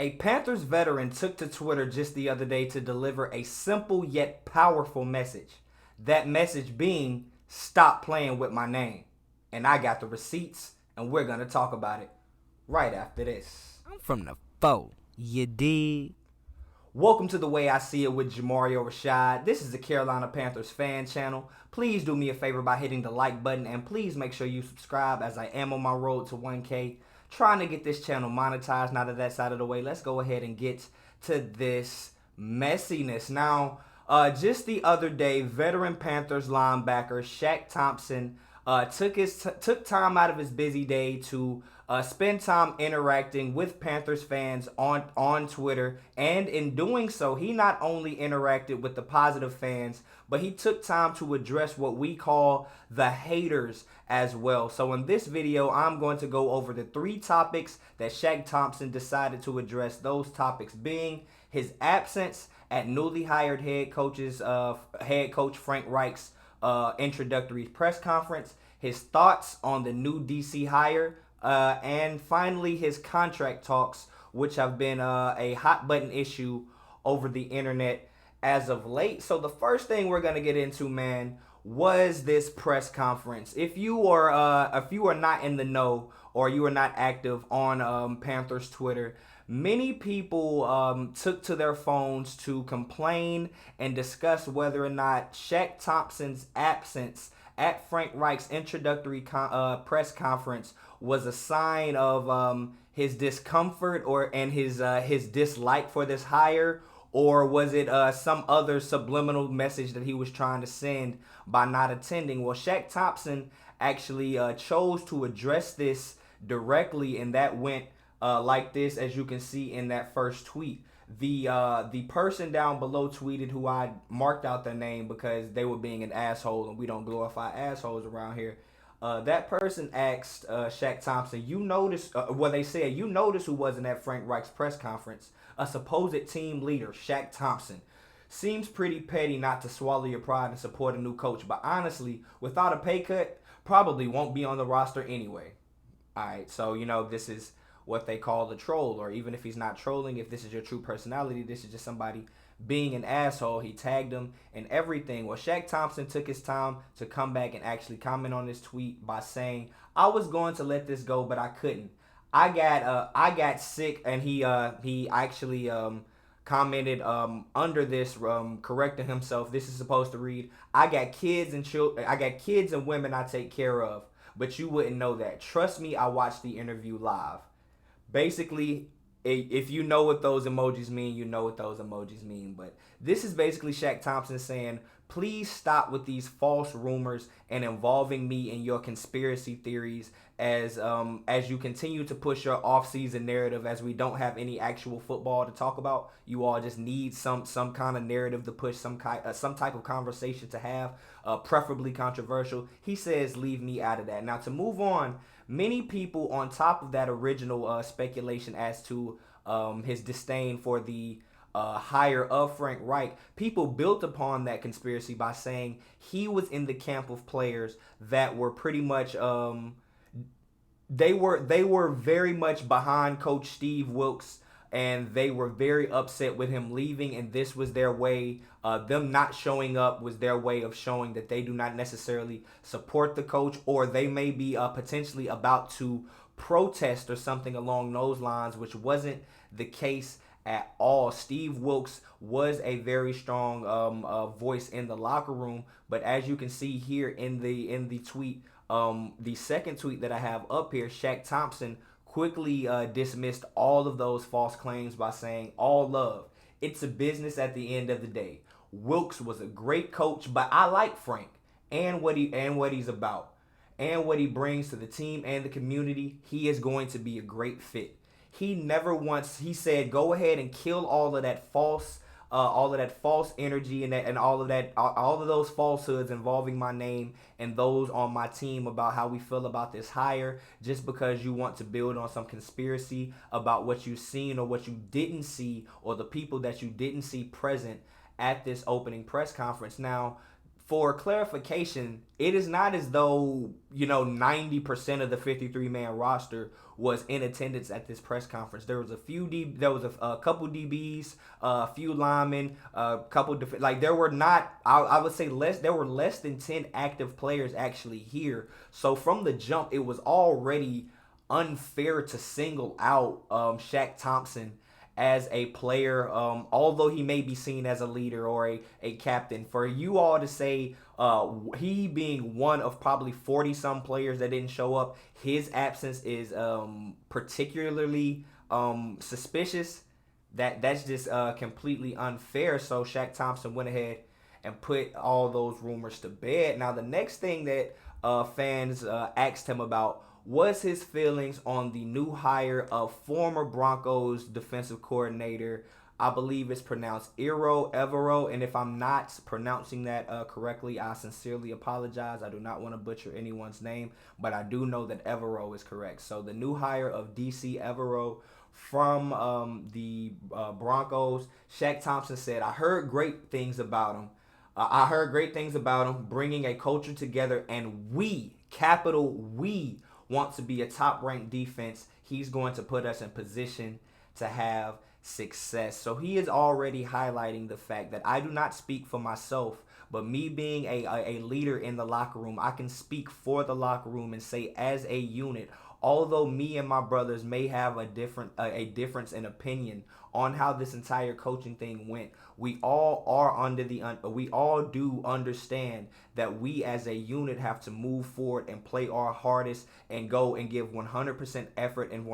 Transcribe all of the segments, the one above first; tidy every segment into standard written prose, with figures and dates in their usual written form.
A Panthers veteran took to Twitter just the other day to deliver a simple yet powerful message. That message being, stop playing with my name. And I got the receipts, and we're going to talk about it right after this. I'm from the foe. You dig? Welcome to The Way I See It with Jamario Rashad. This is the Carolina Panthers fan channel. Please do me a favor by hitting the like button, and please make sure you subscribe as I am on my road to 1K. Trying to get this channel monetized. Now that that's out of the way, let's go ahead and get to this messiness. Now, just the other day, veteran Panthers linebacker Shaq Thompson took time out of his busy day to spend time interacting with Panthers fans on Twitter, and in doing so, he not only interacted with the positive fans, but he took time to address what we call the haters as well. So in this video, I'm going to go over the 3 topics that Shaq Thompson decided to address. Those topics being his absence at newly hired head coach Frank Reich's introductory press conference, his thoughts on the new DC hire, and finally his contract talks, which have been a hot button issue over the internet as of late. So the first thing we're gonna get into, man, was this press conference. If you are not in the know or you are not active on Panthers Twitter, many people took to their phones to complain and discuss whether or not Shaq Thompson's absence at Frank Reich's introductory press conference was a sign of his discomfort and his dislike for this hire, or was it some other subliminal message that he was trying to send by not attending? Well, Shaq Thompson actually chose to address this directly, and that went like this, as you can see in that first tweet. The person down below tweeted, who I marked out their name because they were being an asshole, and we don't glorify assholes around here. That person asked Shaq Thompson, you notice who wasn't at Frank Reich's press conference? A supposed team leader, Shaq Thompson. Seems pretty petty not to swallow your pride and support a new coach, but honestly, without a pay cut, probably won't be on the roster anyway. Alright, so this is what they call the troll, or even if he's not trolling, if this is your true personality, this is just somebody being an asshole. He tagged him and everything. Well, Shaq Thompson took his time to come back and actually comment on this tweet by saying, I was going to let this go, but I couldn't. I got sick, and he actually commented under this, correcting himself. This is supposed to read, I got kids and women I take care of, but you wouldn't know that. Trust me, I watched the interview live. Basically, if you know what those emojis mean, you know what those emojis mean. But this is basically Shaq Thompson saying, please stop with these false rumors and involving me in your conspiracy theories as you continue to push your off-season narrative, as we don't have any actual football to talk about. You all just need some kind of narrative to push, some type of conversation to have, preferably controversial. He says, leave me out of that. Now, to move on, many people, on top of that original speculation as to his disdain for the hire of Frank Reich, people built upon that conspiracy by saying he was in the camp of players that were pretty much they were very much behind Coach Steve Wilks, and they were very upset with him leaving, and this was their way, them not showing up was their way of showing that they do not necessarily support the coach, or they may be potentially about to protest or something along those lines, which wasn't the case at all. Steve Wilks was a very strong voice in the locker room, but as you can see here in the tweet, the second tweet that I have up here, Shaq Thompson quickly dismissed all of those false claims by saying, all love. It's a business at the end of the day. Wilks was a great coach, but I like Frank and what he's about and what he brings to the team and the community. He is going to be a great fit. He said, go ahead and kill all of that false energy and all of those falsehoods involving my name and those on my team about how we feel about this hire, just because you want to build on some conspiracy about what you've seen or what you didn't see, or the people that you didn't see present at this opening press conference. Now, for clarification, it is not as though 90% of the 53-man roster was in attendance at this press conference. There was a couple DBs, a few linemen, a couple like there were not. I would say less. There were less than 10 active players actually here. So from the jump, it was already unfair to single out Shaq Thompson as a player, although he may be seen as a leader or a captain. For you all to say he being one of probably 40 some players that didn't show up, his absence is particularly suspicious. That's just completely unfair. So Shaq Thompson went ahead and put all those rumors to bed. Now the next thing that fans asked him about was his feelings on the new hire of former Broncos defensive coordinator. I believe it's pronounced Evero, and if I'm not pronouncing that correctly, I sincerely apologize. I do not want to butcher anyone's name, but I do know that Evero is correct. So the new hire of DC Evero from the Broncos, Shaq Thompson said, I heard great things about him. Bringing a culture together, and we, capital we, want to be a top-ranked defense. He's going to put us in position to have success. So he is already highlighting the fact that I do not speak for myself, but me being a leader in the locker room, I can speak for the locker room and say as a unit, although me and my brothers may have a difference in opinion on how this entire coaching thing went, we all do understand that we as a unit have to move forward and play our hardest and go and give 100% effort and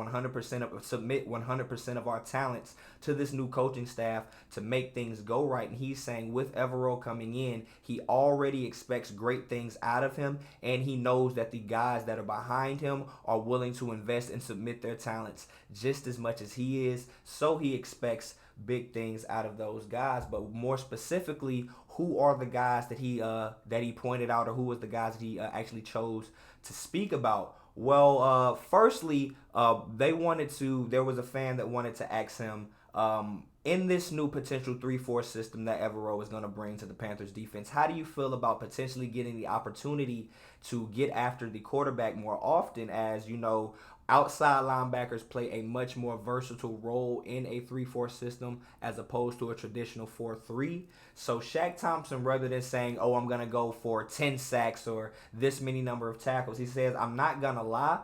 submit 100% of our talents to this new coaching staff to make things go right. And he's saying with Evero coming in, he already expects great things out of him, and he knows that the guys that are behind him are willing to invest and submit their talents just as much as he is. So he expects big things out of those guys. But more specifically, who are the guys that he pointed out, or who was the guys that he actually chose to speak about? Well, firstly, there was a fan that wanted to ask him, in this new potential 3-4 system that Evero is going to bring to the Panthers defense, how do you feel about potentially getting the opportunity to get after the quarterback more often? As you know, outside linebackers play a much more versatile role in a 3-4 system as opposed to a traditional 4-3. So Shaq Thompson, rather than saying, oh, I'm going to go for 10 sacks or this many number of tackles, he says, I'm not going to lie,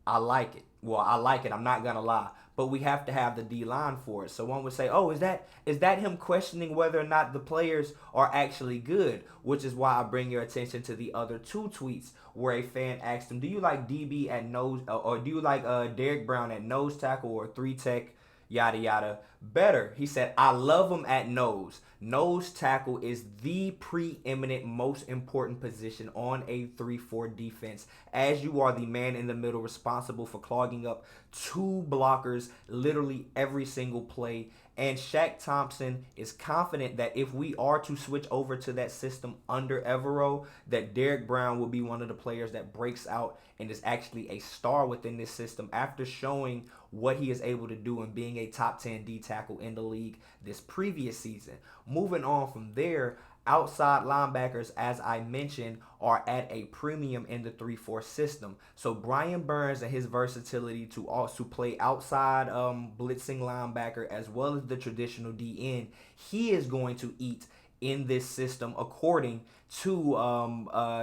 I like it. Well, I like it, I'm not going to lie. But we have to have the D-line for it. So one would say, oh, is that him questioning whether or not the players are actually good? Which is why I bring your attention to the other two tweets where a fan asked him, do you like DB at nose, or do you like Derek Brown at nose tackle or 3-tech, yada, yada, better? He said, I love him at nose. Nose tackle is the preeminent, most important position on a 3-4 defense, as you are the man in the middle responsible for clogging up two blockers literally every single play. And Shaq Thompson is confident that if we are to switch over to that system under Evero, that Derek Brown will be one of the players that breaks out and is actually a star within this system after showing what he is able to do and being a top 10 D tackle in the league this previous season. Moving on from there, outside linebackers, as I mentioned, are at a premium in the 3-4 system. So Brian Burns and his versatility to also play outside blitzing linebacker as well as the traditional DN, he is going to eat in this system, according to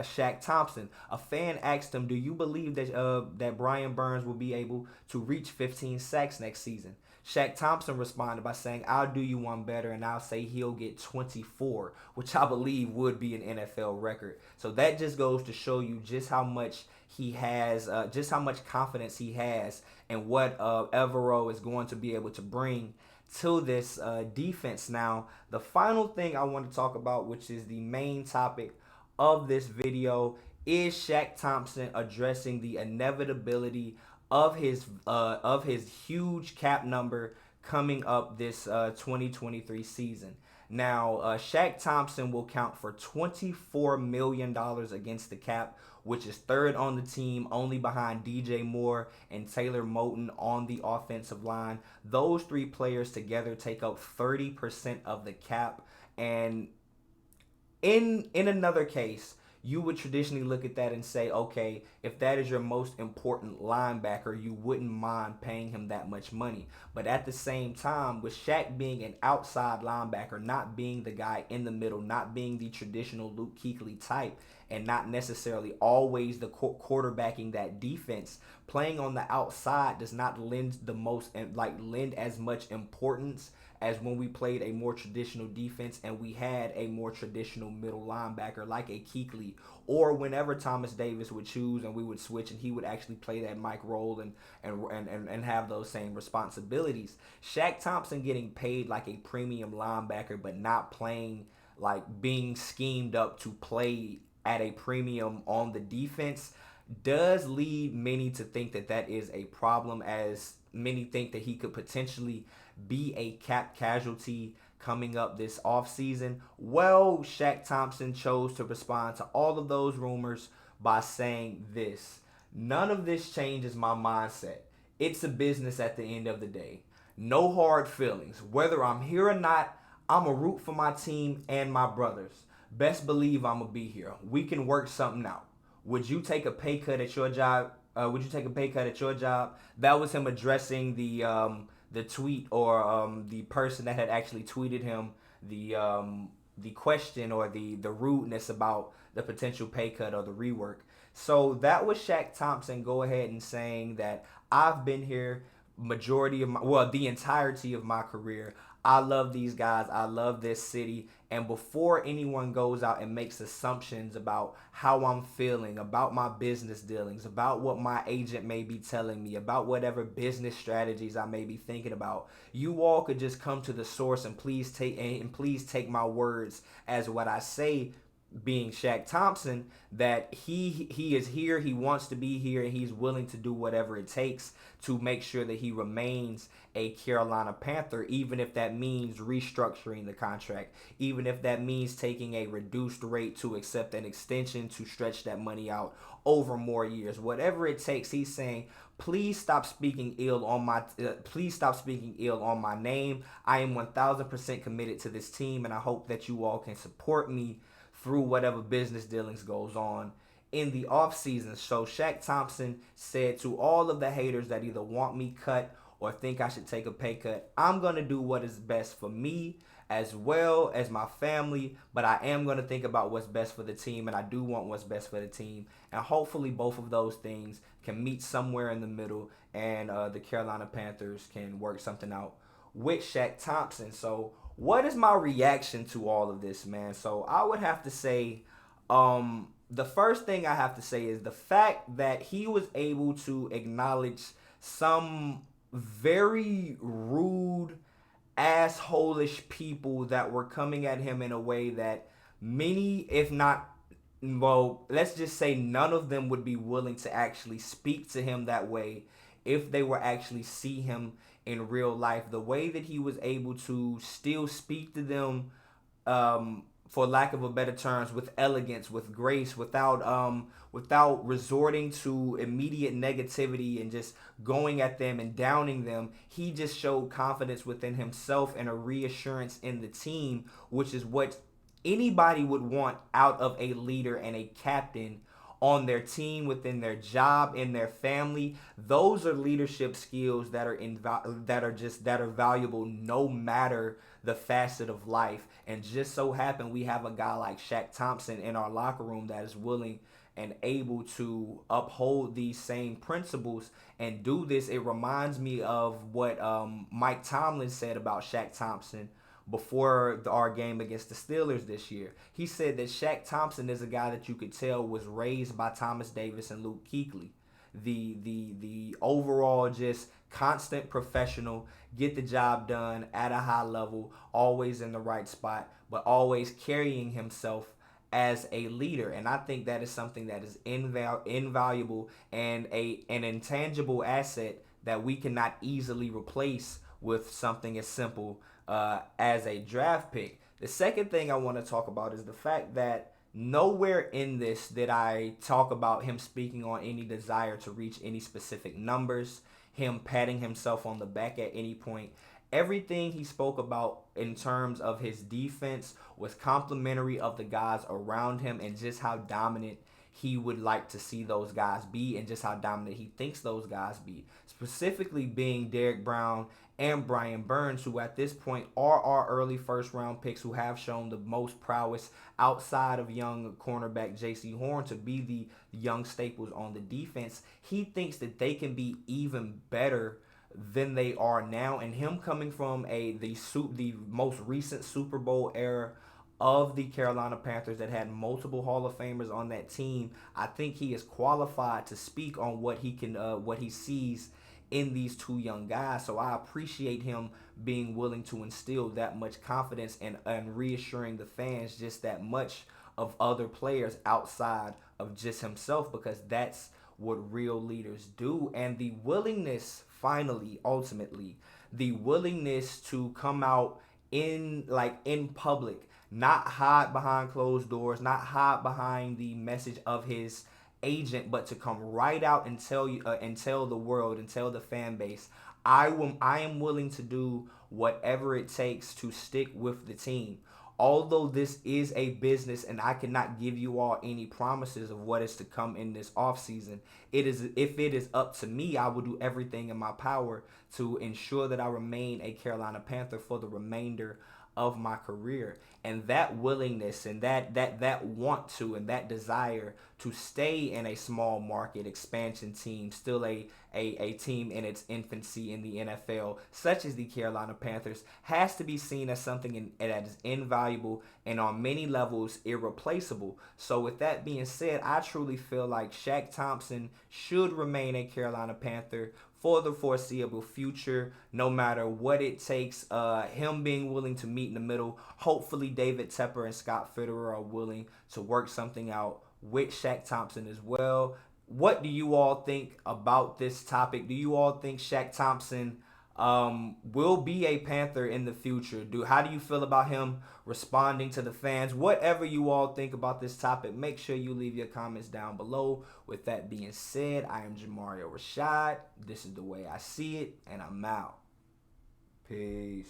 Shaq Thompson. A fan asked him, do you believe that Brian Burns will be able to reach 15 sacks next season? Shaq Thompson responded by saying, I'll do you one better, and I'll say he'll get 24, which I believe would be an NFL record. So that just goes to show you just how much he has, just how much confidence he has in what Evero is going to be able to bring to this defense. Now, the final thing I want to talk about, which is the main topic of this video, is Shaq Thompson addressing the inevitability of his huge cap number coming up this 2023 season. Now, Shaq Thompson will count for $24 million against the cap, which is third on the team, only behind DJ Moore and Taylor Moton on the offensive line. Those three players together take up 30% of the cap, and in another case, you would traditionally look at that and say, okay, if that is your most important linebacker, you wouldn't mind paying him that much money. But at the same time, with Shaq being an outside linebacker, not being the guy in the middle, not being the traditional Luke Kuechly type, and not necessarily always the quarterbacking that defense, playing on the outside does not lend as much importance as when we played a more traditional defense and we had a more traditional middle linebacker like a Kuechly, or whenever Thomas Davis would choose and we would switch and he would actually play that Mike role and have those same responsibilities. Shaq Thompson getting paid like a premium linebacker but not playing, like being schemed up to play at a premium on the defense, does lead many to think that that is a problem, as many think that he could potentially be a cap casualty coming up this offseason. Well, Shaq Thompson chose to respond to all of those rumors by saying this: none of this changes my mindset. It's a business at the end of the day. No hard feelings. Whether I'm here or not, I'm a root for my team and my brothers. Best believe I'm going to be here. We can work something out. Would you take a pay cut at your job? That was him addressing the tweet, or the person that had actually tweeted him the question or the rudeness about the potential pay cut or the rework. So that was Shaq Thompson go ahead and saying that I've been here the entirety of my career. I love these guys. I love this city. And before anyone goes out and makes assumptions about how I'm feeling, about my business dealings, about what my agent may be telling me, about whatever business strategies I may be thinking about, you all could just come to the source and please take my words as what I say, being Shaq Thompson, that he is here, he wants to be here, and he's willing to do whatever it takes to make sure that he remains a Carolina Panther, even if that means restructuring the contract, even if that means taking a reduced rate to accept an extension to stretch that money out over more years. Whatever it takes, he's saying, please stop speaking ill on my name. I am 1000% committed to this team, and I hope that you all can support me through whatever business dealings goes on in the offseason. So Shaq Thompson said to all of the haters that either want me cut or think I should take a pay cut, I'm going to do what is best for me as well as my family, but I am going to think about what's best for the team, and I do want what's best for the team. And hopefully both of those things can meet somewhere in the middle, and the Carolina Panthers can work something out with Shaq Thompson. So what is my reaction to all of this, man? So I would have to say, the first thing I have to say is the fact that he was able to acknowledge some very rude, asshole-ish people that were coming at him in a way that many, if not, well, let's just say none of them would be willing to actually speak to him that way if they were actually see him in real life. The way that he was able to still speak to them, for lack of a better terms, with elegance, with grace, without resorting to immediate negativity and just going at them and downing them. He just showed confidence within himself and a reassurance in the team, which is what anybody would want out of a leader and a captain on their team, within their job, in their family. Those are leadership skills that are valuable no matter the facet of life. And just so happen we have a guy like Shaq Thompson in our locker room that is willing and able to uphold these same principles and do this. It reminds me of what Mike Tomlin said about Shaq Thompson before our game against the Steelers this year. He said that Shaq Thompson is a guy that you could tell was raised by Thomas Davis and Luke Kuechly. The overall just constant professional, get the job done at a high level, always in the right spot, but always carrying himself as a leader. And I think that is something that is invaluable and an intangible asset that we cannot easily replace with something as simple as a draft pick. The second thing I want to talk about is the fact that nowhere in this did I talk about him speaking on any desire to reach any specific numbers, him patting himself on the back at any point. Everything he spoke about in terms of his defense was complimentary of the guys around him and just how dominant he would like to see those guys be and just how dominant he thinks those guys be. Specifically being Derek Brown and Brian Burns, who at this point are our early first round picks who have shown the most prowess outside of young cornerback J.C. Horn to be the young staples on the defense. He thinks that they can be even better than they are now, and him coming from the most recent Super Bowl era of the Carolina Panthers that had multiple Hall of Famers on that team, I think he is qualified to speak on what he sees in these two young guys. So I appreciate him being willing to instill that much confidence and reassuring the fans just that much of other players outside of just himself, because that's what real leaders do. And the willingness, finally, ultimately, the willingness to come out in public, not hide behind closed doors, not hide behind the message of his agent, but to come right out and tell you and tell the world and tell the fan base, I am willing to do whatever it takes to stick with the team. Although this is a business and I cannot give you all any promises of what is to come in this offseason, if it is up to me, I will do everything in my power to ensure that I remain a Carolina Panther for the remainder of my career. And that willingness and that want to and that desire to stay in a small market expansion team, still a team in its infancy in the NFL, such as the Carolina Panthers, has to be seen as something that is invaluable and on many levels irreplaceable. So with that being said, I truly feel like Shaq Thompson should remain a Carolina Panther for the foreseeable future, no matter what it takes. Him being willing to meet in the middle. Hopefully David Tepper and Scott Fitterer are willing to work something out with Shaq Thompson as well. What do you all think about this topic? Do you all think Shaq Thompson will be a Panther in the future? How do you feel about him responding to the fans? Whatever you all think about this topic, make sure you leave your comments down below. With that being said, I am Jamario Rashad. This is the way I see it, and I'm out. Peace.